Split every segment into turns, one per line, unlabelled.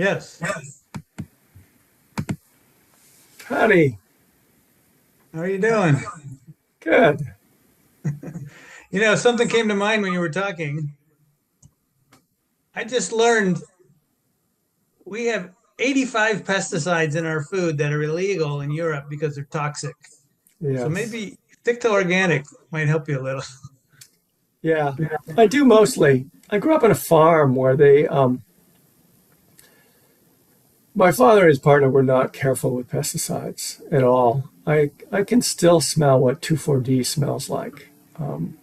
Yes.
Honey,
How are you doing?
good.
Something came to mind when you were talking. I just learned we have 85 pesticides in our food that are illegal in Europe because they're toxic. So
Yes.
maybe stick to organic might help you a little.
Yeah, I do mostly. I grew up on a farm where my father and his partner were not careful with pesticides at all. I can still smell what 2,4-D smells like. Um,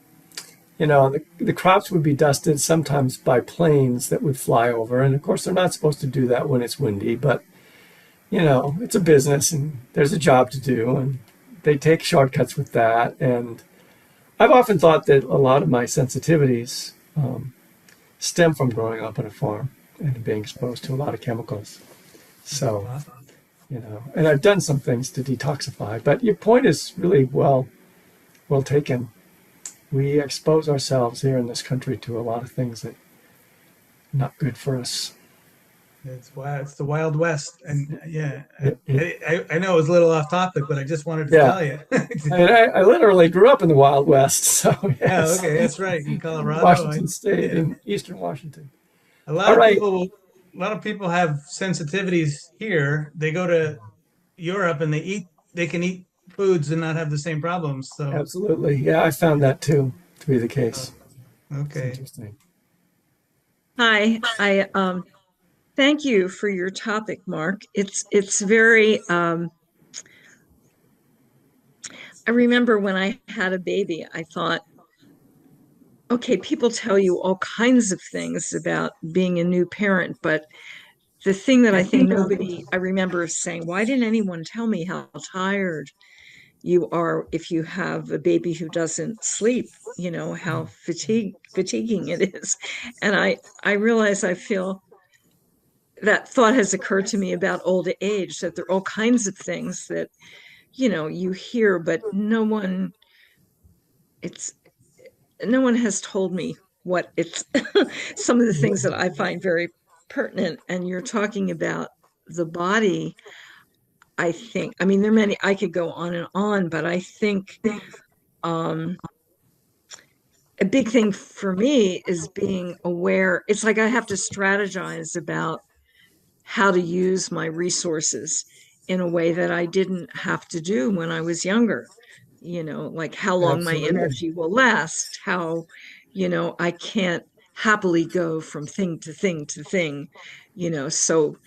the crops would be dusted sometimes by planes that would fly over. And of course, they're not supposed to do that when it's windy, but it's a business and there's a job to do. And they take shortcuts with that. And I've often thought that a lot of my sensitivities stem from growing up on a farm and being exposed to a lot of chemicals. So, and I've done some things to detoxify. But your point is really well taken. We expose ourselves here in this country to a lot of things that are not good for us.
It's wild. It's the Wild West. And yeah,
It, it,
I know it was a little off topic, but I just wanted to
yeah,
tell you.
I literally grew up in the Wild West. So,
Oh,
yes,
okay, that's right. In Colorado.
Washington State
Yeah.
in Eastern Washington.
A lot
All
of
right.
people, a lot of people have sensitivities here. They go to Europe and they can eat foods and not have the same problems. So,
Absolutely. Yeah, I found that too to be the
uh,
case. It's
okay.
interesting.
Hi, I thank you for your topic, Mark. It's very I remember when I had a baby, I thought, okay, people tell you all kinds of things about being a new parent, but the thing that I think I remember saying, why didn't anyone tell me how tired you are if you have a baby who doesn't sleep, how fatiguing it is. And I realize I feel that thought has occurred to me about old age, that there are all kinds of things that, you hear, but it's, no one has told me what it's, some of the things that I find very pertinent. And you're talking about the body. I think, I mean, there are many, I could go on and on, but I think, um, a big thing for me is being aware. It's like I have to strategize about how to use my resources in a way that I didn't have to do when I was younger. Like how long my
Absolutely.
energy will last, how, I can't happily go from thing to thing to thing, so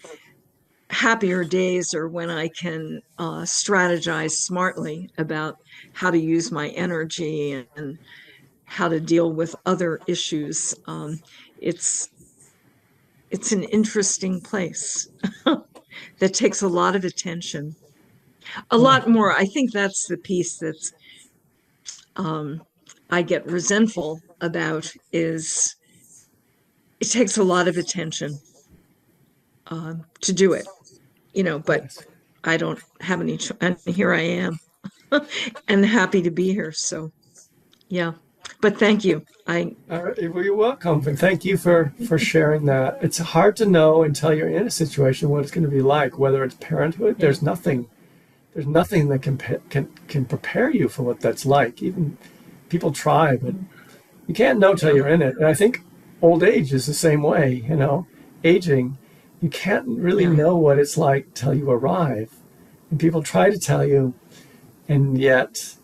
happier days are when I can strategize smartly about how to use my energy and how to deal with other issues. It's it's an interesting place that takes a lot of attention, a
Yeah.
lot more. I think that's the piece that's um, I get resentful about is it takes a lot of attention to do it, but
Yes.
I don't have any, and here I am and happy to be here. So, yeah, but thank you.
All right, well, you're welcome, and thank you for sharing that. It's hard to know until you're in a situation what it's going to be like. Whether it's parenthood,
Yeah,
there's nothing that can prepare you for what that's like. Even people try, but you can't know till
yeah,
you're in it. And I think old age is the same way. Aging, you can't really
yeah,
know what it's like till you arrive, and people try to tell you, and yet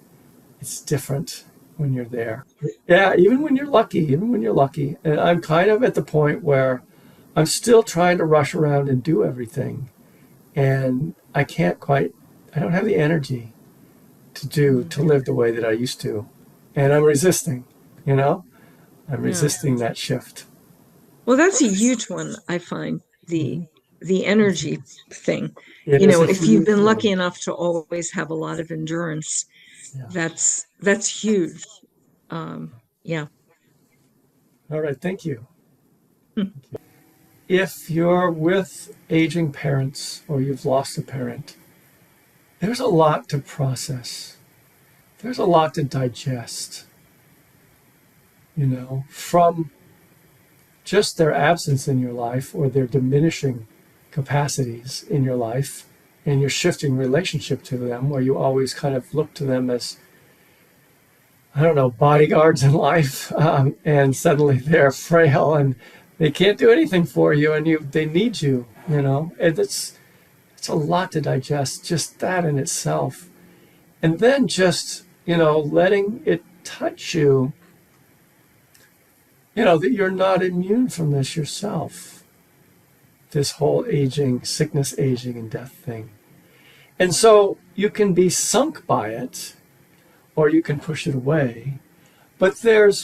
it's different when you're there. Yeah, even when you're lucky. And I'm kind of at the point where I'm still trying to rush around and do everything. And I don't have the energy to live the way that I used to. And I'm resisting, you know? I'm
yeah.
resisting that shift.
Well, that's a huge one, I find, the
Mhm.
the energy thing.
It is a
If you've
huge
been lucky
one.
enough to always have a lot of endurance,
Yeah.
that's huge. Yeah.
All right. Thank you. If you're with aging parents or you've lost a parent, there's a lot to process. There's a lot to digest, from just their absence in your life or their diminishing capacities in your life, and you're shifting relationship to them, where you always kind of look to them as, I don't know, bodyguards in life, and suddenly they're frail and they can't do anything for you, and they need you, and it's a lot to digest, just that in itself. And then just, letting it touch you, that you're not immune from this yourself, this whole aging, sickness, aging, and death thing. And so you can be sunk by it, or you can push it away. But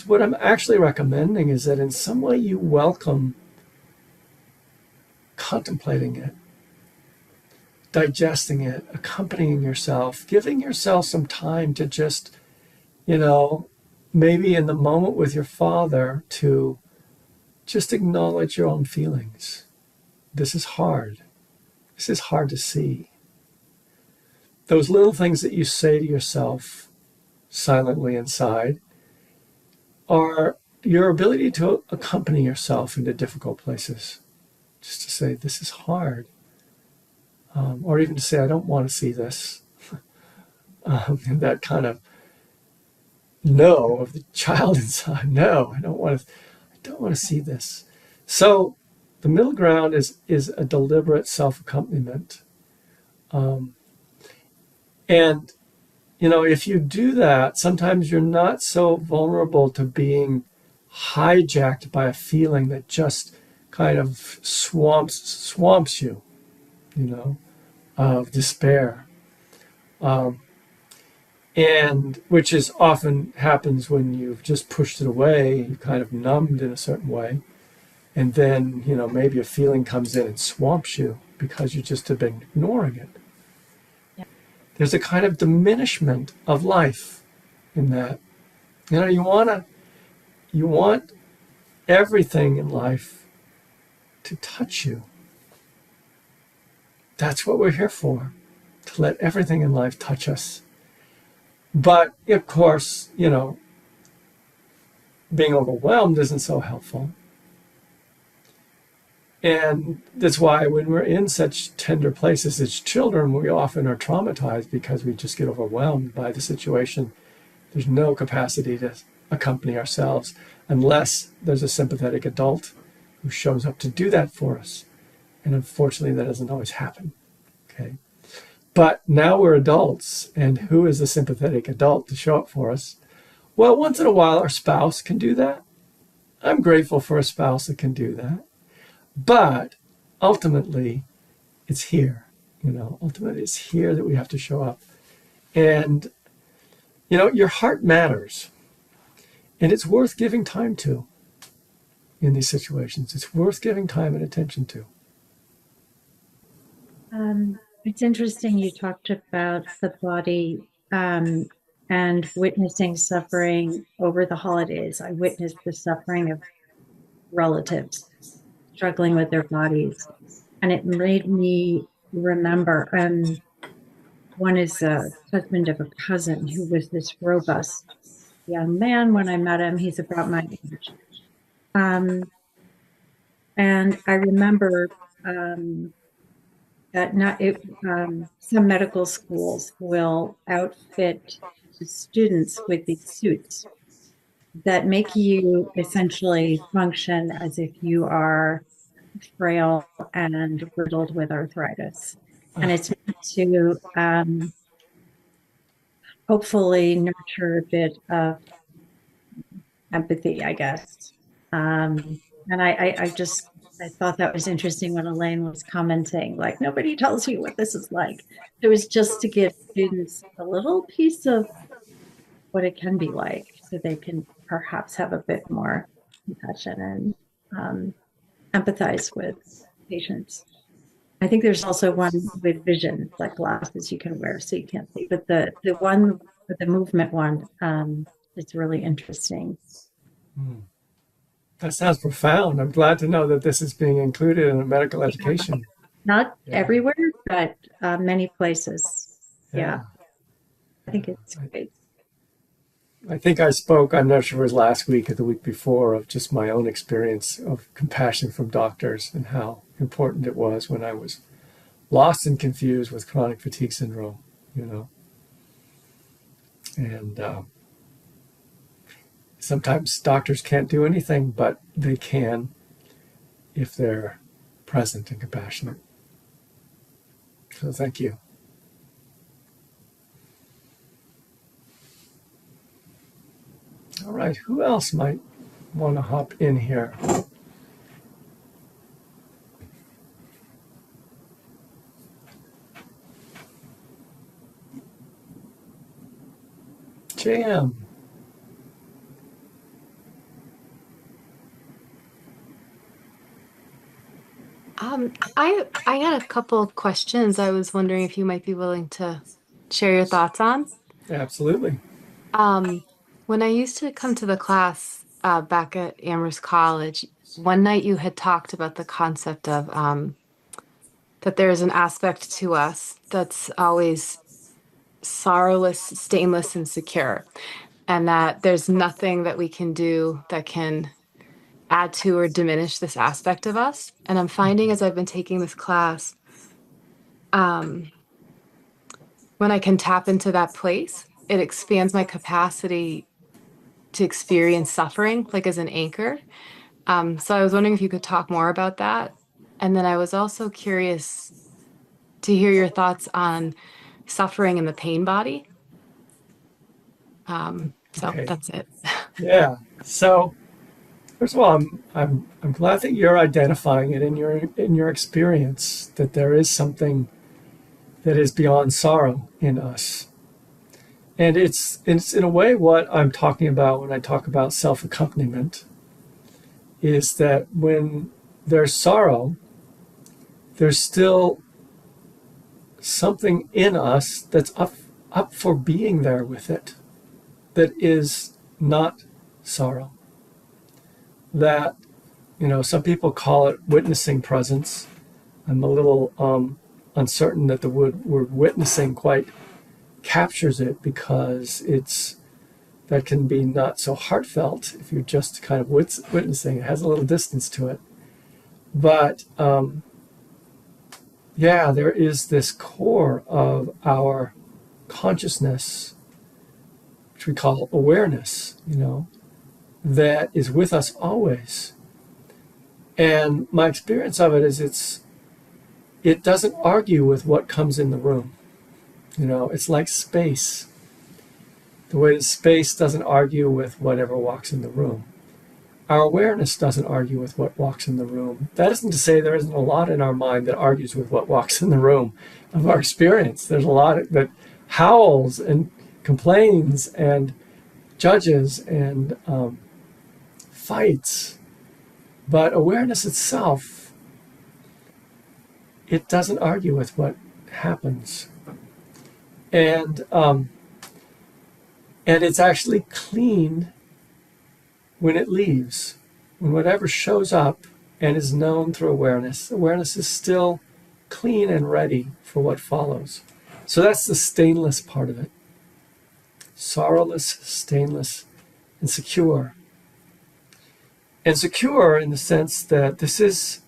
what I'm actually recommending is that in some way you welcome contemplating it, digesting it, accompanying yourself, giving yourself some time to just, maybe in the moment with your father, to just acknowledge your own feelings. This is hard. This is hard to see. Those little things that you say to yourself silently inside are your ability to accompany yourself into difficult places. Just to say, this is hard. Or even to say, I don't want to see this. And that kind of no of the child inside. No, I don't want to see this. So the middle ground is a deliberate self-accompaniment. And if you do that, sometimes you're not so vulnerable to being hijacked by a feeling that just kind of swamps you, of despair. And which is often happens when you've just pushed it away, you kind of numbed in a certain way. And then, maybe a feeling comes in and swamps you because you just have been ignoring it. There's a kind of diminishment of life in that. You want everything in life to touch you. That's what we're here for, to let everything in life touch us. But, of course, being overwhelmed isn't so helpful. And that's why when we're in such tender places as children, we often are traumatized because we just get overwhelmed by the situation. There's no capacity to accompany ourselves unless there's a sympathetic adult who shows up to do that for us. And unfortunately, that doesn't always happen. Okay. But now we're adults, and who is a sympathetic adult to show up for us? Well, once in a while, our spouse can do that. I'm grateful for a spouse that can do that. But ultimately, it's here. Ultimately, it's here that we have to show up. And, your heart matters. And it's worth giving time to in these situations. It's worth giving time and attention to.
It's interesting you talked about the body and witnessing suffering over the holidays. I witnessed the suffering of relatives struggling with their bodies. And it made me remember, one is a husband of a cousin who was this robust young man. When I met him, he's about my age. And I remember some medical schools will outfit the students with these suits that make you essentially function as if you are frail and riddled with arthritis. And it's meant to hopefully nurture a bit of empathy, I guess. And I thought that was interesting when Elaine was commenting, like, nobody tells you what this is like. It was just to give students a little piece of what it can be like, so they can perhaps have a bit more compassion and empathize with patients. I think there's also one with vision, like glasses you can wear so you can't see. But the one with the movement one, it's really interesting.
That sounds profound. I'm glad to know that this is being included in medical education.
Not everywhere, but many places. Yeah. I think it's great.
I think I spoke, I'm not sure if it was last week or the week before, of just my own experience of compassion from doctors and how, important it was when I was lost and confused with chronic fatigue syndrome, you know. And sometimes doctors can't do anything, but they can if they're present and compassionate. So thank you. All right, who else might want to hop in here? JM.
I had a couple of questions I was wondering if you might be willing to share your thoughts on.
Absolutely.
Um, when I used to come to the class back at Amherst College, one night you had talked about the concept of that there is an aspect to us that's always sorrowless, stainless, and secure, and that there's nothing that we can do that can add to or diminish this aspect of us. And I'm finding as I've been taking this class, um, when I can tap into that place, it expands my capacity to experience suffering, like as an anchor. So I was wondering if you could talk more about that. And then I was also curious to hear your thoughts on suffering in the pain body. So
Okay.
that's it.
Yeah. So first of all, I'm glad that you're identifying it in your experience, that there is something that is beyond sorrow in us. And it's in a way what I'm talking about when I talk about self-accompaniment is that when there's sorrow, there's still something in us that's up for being there with it, that is not sorrow. That, you know, some people call it witnessing presence. I'm a little uncertain that the word witnessing quite captures it, because that can be not so heartfelt if you're just kind of witnessing. It has a little distance to it. But yeah, there is this core of our consciousness, which we call awareness, you know, that is with us always. And my experience of it is it doesn't argue with what comes in the room. You know, it's like space. The way that space doesn't argue with whatever walks in the room. Our awareness doesn't argue with what walks in the room. That isn't to say there isn't a lot in our mind that argues with what walks in the room of our experience. There's a lot that howls and complains and judges and fights. But awareness itself, it doesn't argue with what happens. And it's actually clean when it leaves. When whatever shows up and is known through awareness is still clean and ready for what follows. So that's the stainless part of it. Sorrowless, stainless, and secure. And secure in the sense that this is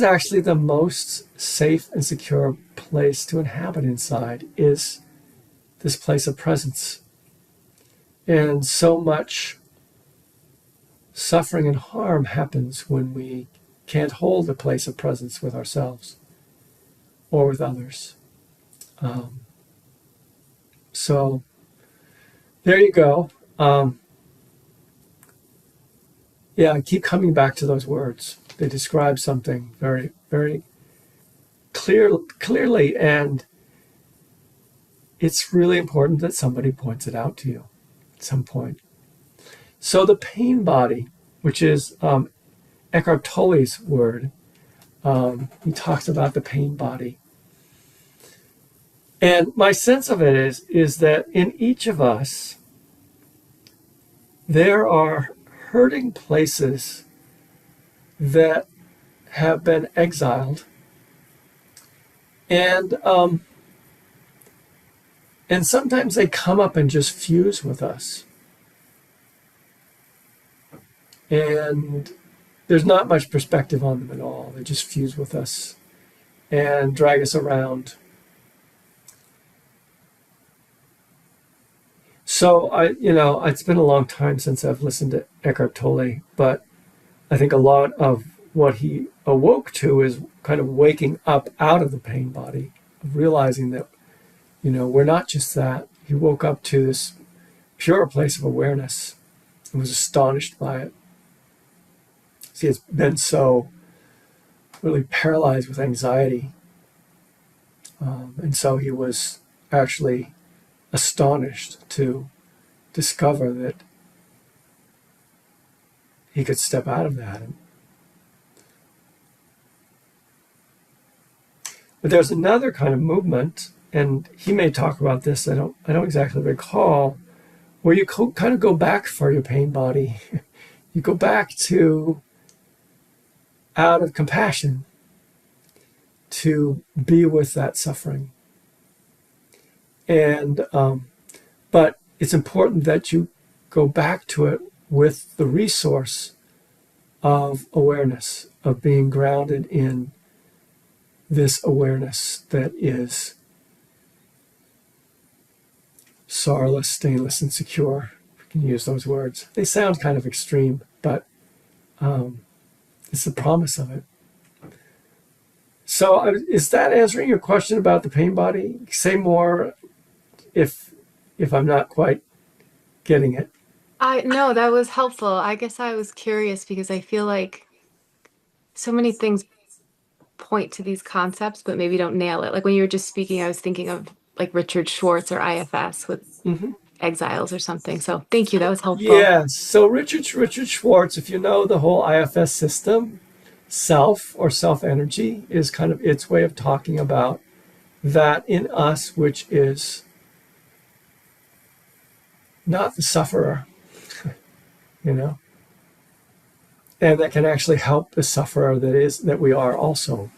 actually the most safe and secure place to inhabit inside, is this place of presence. And so much suffering and harm happens when we can't hold a place of presence with ourselves or with others. So there you go. Yeah, I keep coming back to those words. They describe something very, very clearly, and it's really important that somebody points it out to you at some point. So the pain body, which is Eckhart Tolle's word, he talks about the pain body. And my sense of it is that in each of us, there are hurting places that have been exiled, and sometimes they come up and just fuse with us. And there's not much perspective on them at all. They just fuse with us and drag us around. So it's been a long time since I've listened to Eckhart Tolle, but I think a lot of what he awoke to is kind of waking up out of the pain body, of realizing that, we're not just that. He woke up to this pure place of awareness and was astonished by it. See, it's been so really paralyzed with anxiety. And so he was actually astonished to discover that he could step out of that. But there's another kind of movement, and he may talk about this, I don't exactly recall, where you kind of go back for your pain body. You go back to out of compassion to be with that suffering. And but it's important that you go back to it with the resource of awareness, of being grounded in this awareness that is sorrowless, stainless, and secure. If we can use those words. They sound kind of extreme, but it's the promise of it. So is that answering your question about the pain body? Say more if I'm not quite getting it.
No, that was helpful. I guess I was curious because I feel like so many things point to these concepts, but maybe don't nail it. Like when you were just speaking, I was thinking of like Richard Schwartz or IFS with exiles or something. So thank you. That was helpful.
Yes. So Richard Schwartz, if you know the whole IFS system, self or self energy is kind of its way of talking about that in us, which is not the sufferer, and that can actually help the sufferer that we are also,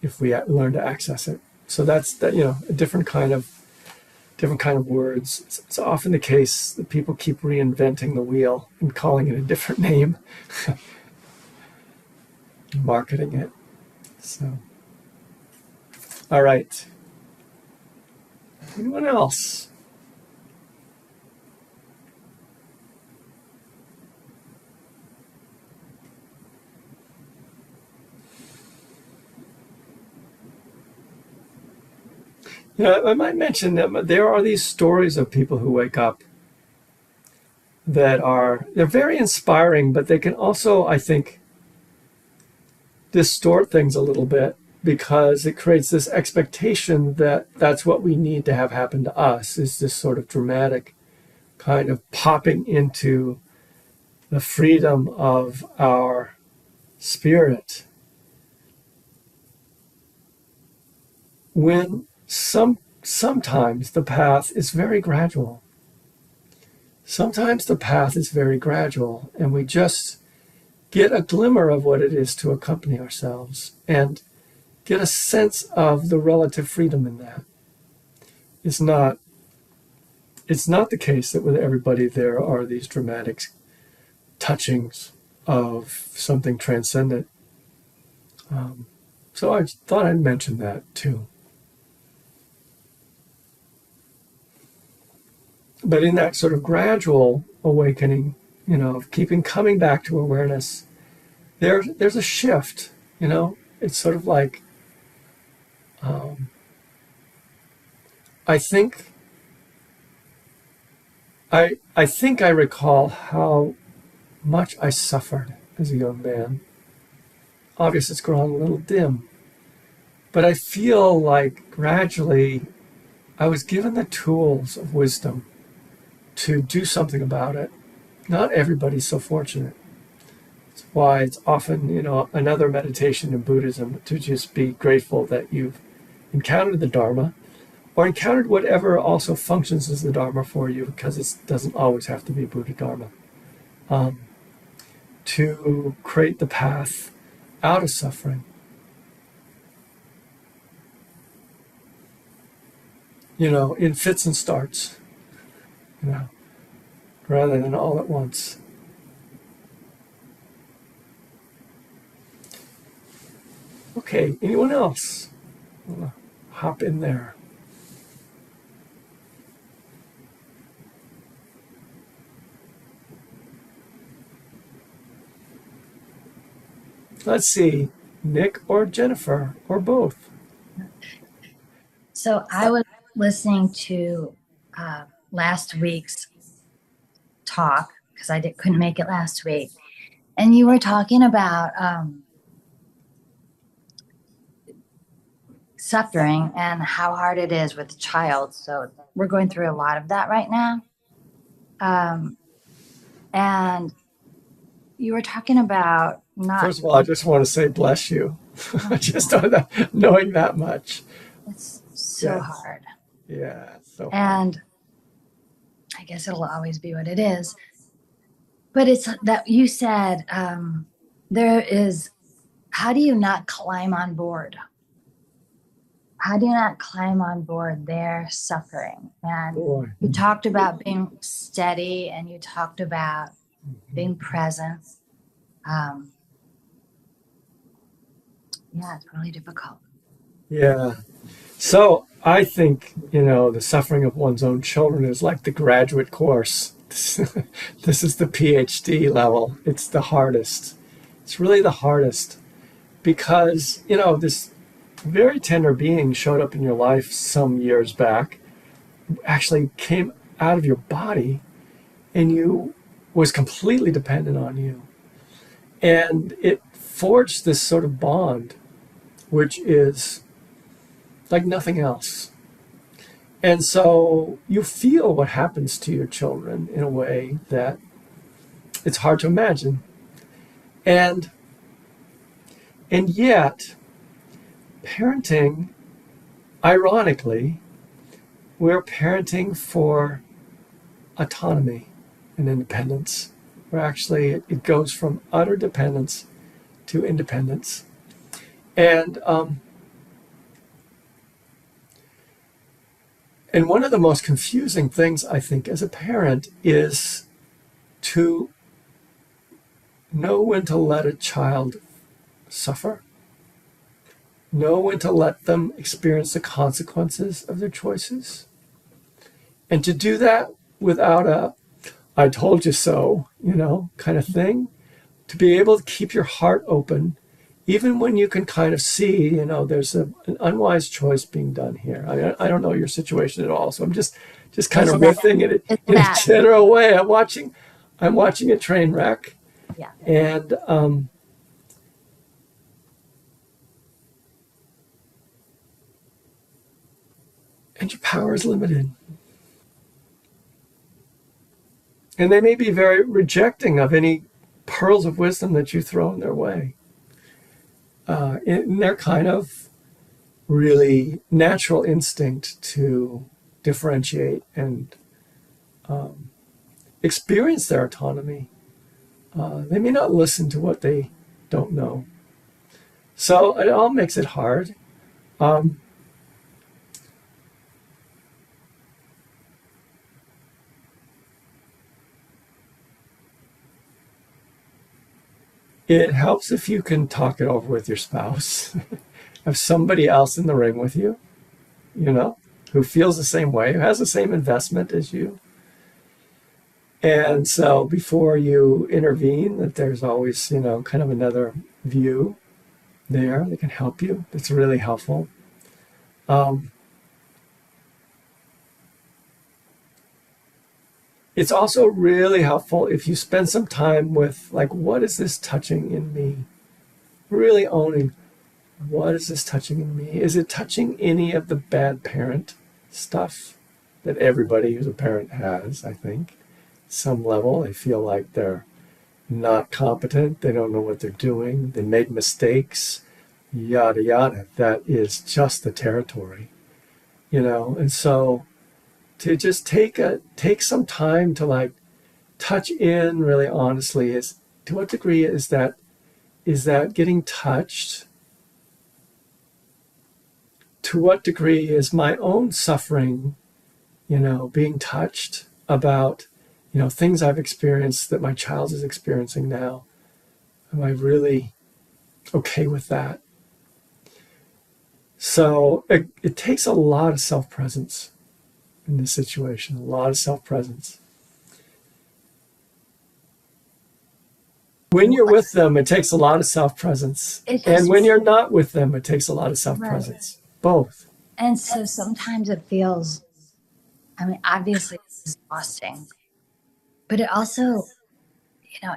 if we learn to access it. So that's that, a different kind of words. It's often the case that people keep reinventing the wheel and calling it a different name, marketing it. So, all right. Anyone else? I might mention that there are these stories of people who wake up they're very inspiring, but they can also, I think, distort things a little bit because it creates this expectation that that's what we need to have happen to us, is this sort of dramatic kind of popping into the freedom of our spirit. When sometimes the path is very gradual. Sometimes the path is very gradual, and we just get a glimmer of what it is to accompany ourselves and get a sense of the relative freedom in that. It's not the case that with everybody there are these dramatic touchings of something transcendent. So I thought I'd mention that too. But in that sort of gradual awakening, of coming back to awareness, there's a shift, It's sort of like, I think I recall how much I suffered as a young man. Obviously, it's growing a little dim, but I feel like gradually I was given the tools of wisdom to do something about it. Not everybody's so fortunate. That's why it's often, another meditation in Buddhism to just be grateful that you've encountered the Dharma or encountered whatever also functions as the Dharma for you, because it doesn't always have to be Buddha Dharma. To create the path out of suffering. In fits and starts. Rather than all at once. Okay, anyone else want to hop in there? Let's see, Nick or Jennifer or both.
So I was listening to last week's talk because couldn't make it last week, and you were talking about suffering and how hard it is with a child. So we're going through a lot of that right now, and you were talking about not.
First of all, I just want to say bless you. Just on that, knowing that much.
It's so
Yes.
hard.
Yeah. So
And I guess it'll always be what it is. But it's that you said there is, how do you not climb on board? How do you not climb on board their suffering? And
boy.
you talked about being steady and you talked about being present. Yeah, it's really difficult.
Yeah. So I think, the suffering of one's own children is like the graduate course. This is the PhD level. It's the hardest. It's really the hardest because, this very tender being showed up in your life some years back, actually came out of your body and you was completely dependent on you. And it forged this sort of bond, which is like nothing else. And so you feel what happens to your children in a way that it's hard to imagine. And yet, parenting, ironically, we're parenting for autonomy and independence. Where actually it goes from utter dependence to independence. And one of the most confusing things, I think, as a parent is to know when to let a child suffer, know when to let them experience the consequences of their choices, and to do that without a "I told you so," kind of thing, to be able to keep your heart open, even when you can kind of see, there's an unwise choice being done here. I mean, I don't know your situation at all, so I'm just kind of riffing in a general way. I'm watching a train wreck,
Yeah.
and your power is limited. And they may be very rejecting of any pearls of wisdom that you throw in their way. In their kind of really natural instinct to differentiate and experience their autonomy, they may not listen to what they don't know. So it all makes it hard. It helps if you can talk it over with your spouse, have somebody else in the ring with you, who feels the same way, who has the same investment as you. And so before you intervene, that there's always, kind of another view there that can help you. That's really helpful. It's also really helpful if you spend some time with, like, what is this touching in me? Really owning, what is this touching in me? Is it touching any of the bad parent stuff that everybody who's a parent has, I think? Some level, they feel like they're not competent, they don't know what they're doing, they made mistakes, yada, yada. That is just the territory, And so to just take some time to like touch in really honestly is, to what degree is that getting touched? To what degree is my own suffering, being touched about, things I've experienced that my child is experiencing now? Am I really okay with that? So it takes a lot of self-presence in this situation, a lot of self-presence. When you're with them, it takes a lot of self-presence.
It
And
just
when you're not with them, it takes a lot of
right.
self-presence. Both.
And so sometimes it feels, I mean, obviously it's exhausting, but it also,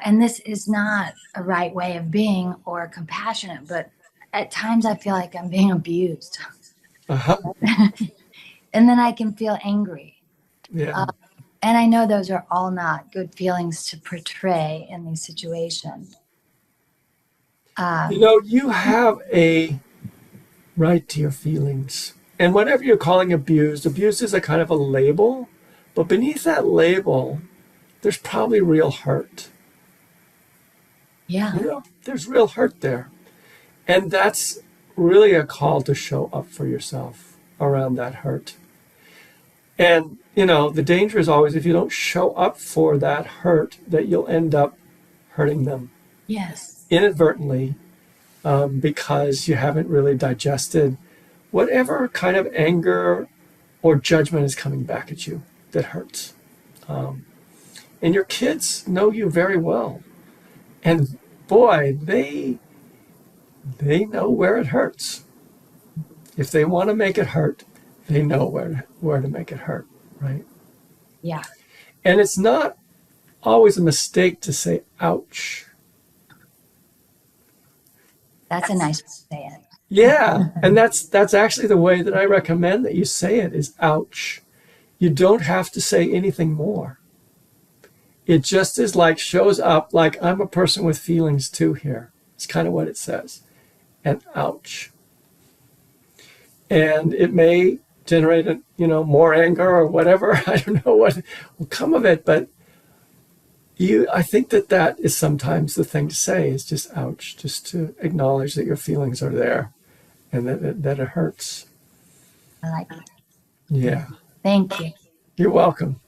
and this is not a right way of being or compassionate, but at times I feel like I'm being abused.
Uh-huh.
And then I can feel angry.
Yeah.
And I know those are all not good feelings to portray in these situations.
You have a right to your feelings. And whatever you're calling abused is a kind of a label, but beneath that label, there's probably real hurt.
Yeah.
There's real hurt there. And that's really a call to show up for yourself around that hurt. And, the danger is always if you don't show up for that hurt, that you'll end up hurting them
Yes.
inadvertently because you haven't really digested whatever kind of anger or judgment is coming back at you that hurts. And your kids know you very well. And boy, they know where it hurts. If they want to make it hurt, they know where to make it hurt, right?
Yeah.
And it's not always a mistake to say, ouch.
That's a nice way to say it.
Yeah, and that's actually the way that I recommend that you say it is ouch. You don't have to say anything more. It just is like shows up like I'm a person with feelings too here. It's kind of what it says. And ouch. And it may generate more anger or whatever. I don't know what will come of it, but I think that is sometimes the thing to say is just ouch, just to acknowledge that your feelings are there and that it hurts.
I like it.
Yeah.
Thank you.
You're welcome.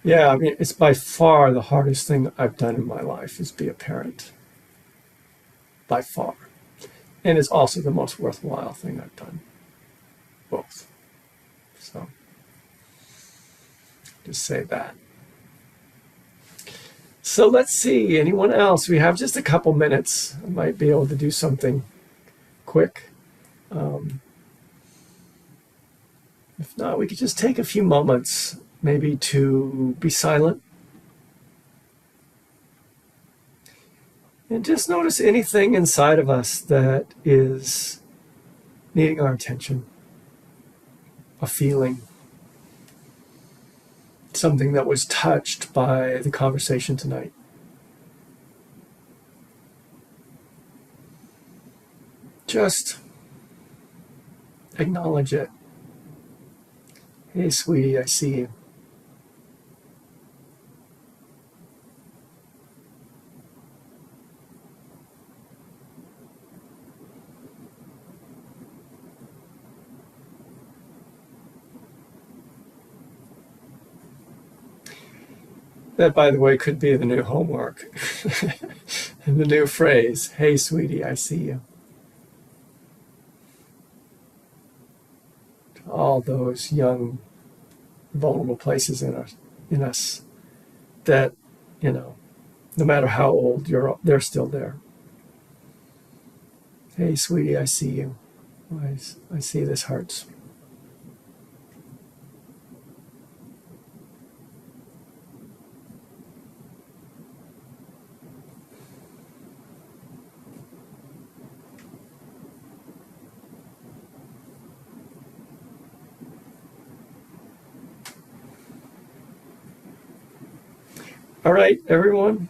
Yeah, I mean, it's by far the hardest thing I've done in my life is be a parent. By far. And it's also the most worthwhile thing I've done. Both. So, just say that. So let's see, anyone else? We have just a couple minutes. I might be able to do something quick. If not, we could just take a few moments maybe to be silent. And just notice anything inside of us that is needing our attention. A feeling. Something that was touched by the conversation tonight. Just acknowledge it. Hey, sweetie, I see you. That, by the way, could be the new homework. And the new phrase, hey, sweetie, I see you. All those young, vulnerable places in us that, no matter how old they're still there. Hey, sweetie, I see you. I see this hurts. All right, everyone.